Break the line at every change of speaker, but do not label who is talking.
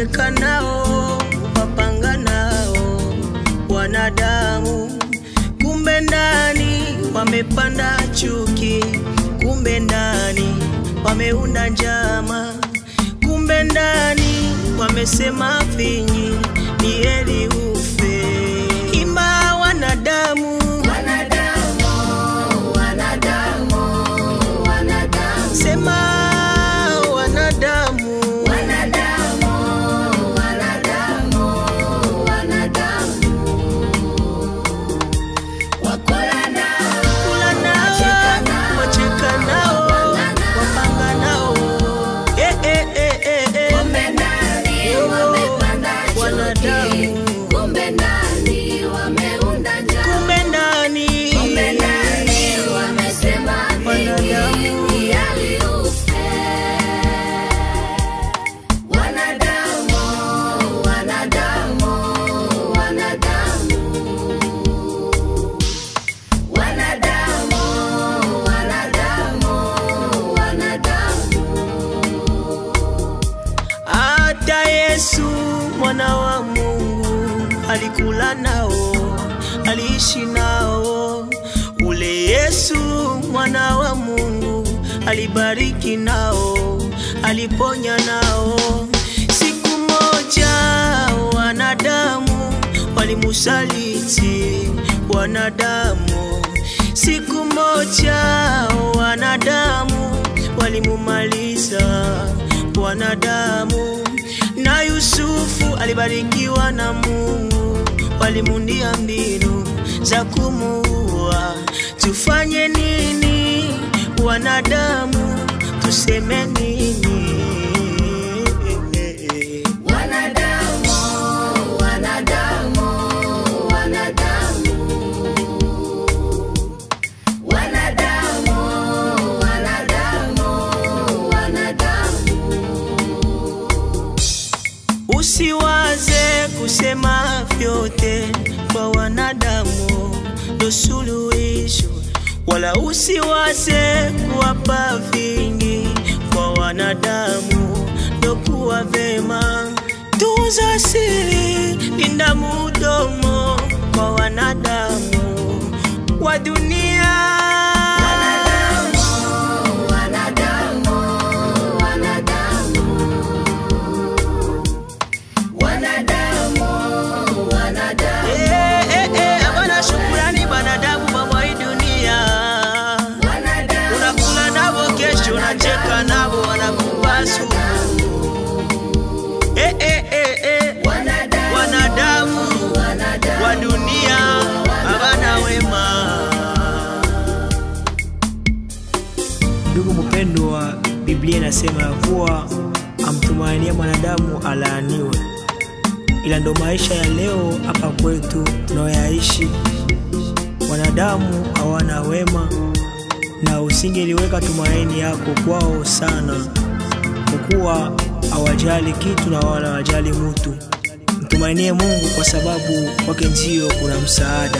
wacheka nao, wapanga nao wanadamu, kumbe ndani wamepanda chuki, kumbe ndani wameunda njama, kumbe ndani wamesema vingi, ni heri ufe. Imba wanadamu,
wanadamu, wanadamu, wanadamu.
Sema wanadamu,
wanadamu, wanadamu, wanadamu. Wakula nao,
wacheka nao, wapanga nao.
Kumbe ndani wamepanda chuki, kumbe ndani wameunda njama,
Kumbe ndani
wamesema vingi, ni heri ufe. Wanadamu, wanadamu, wanadamu. Wanadamu, wanadamu, wanadamu.
Hata Yesu mwana wa Mungu alikula nao, aliishi nao. Ule Yesu mwana wa Mungu alibariki nao, aliponya nao. Siku moja wanadamu walimusaliti wanadamu, siku moja wanadamu walimumaliza wanadamu. Na Yusufu alibarikiwa na Mungu, walimundia mbinu za kumuua. Tufanye nini wanadamu, tuseme nini?
Wanadamu, wanadamu, wanadamu. Wanadamu, wanadamu, wanadamu.
Usiwaze kusema vyote kwa wanadamu ndo suluhisho, wala usiwaze kuwapa vingi kwa wanadamu ndo kuwa vema. Tunza siri, linda mudomo kwa wanadamu wa dunia. Abana shukurani banadamu mwa hii dunia. Unakula nabo kesho, unacheka nabo, wanakupasu. Wanadamu wa dunia abana wema.
Ndugu mpendwa, Biblia inasema kuwa amtumainie mwanadamu alaaniwe. Ila ndo maisha ya leo hapa kwetu tunayoishi. Wanadamu hawana wema, na usingeliweka tumaini yako kwao sana, kwa kuwa hawajali kitu na wala hawajali mtu. Mtumainie Mungu, kwa sababu kwake ndio kuna msaada.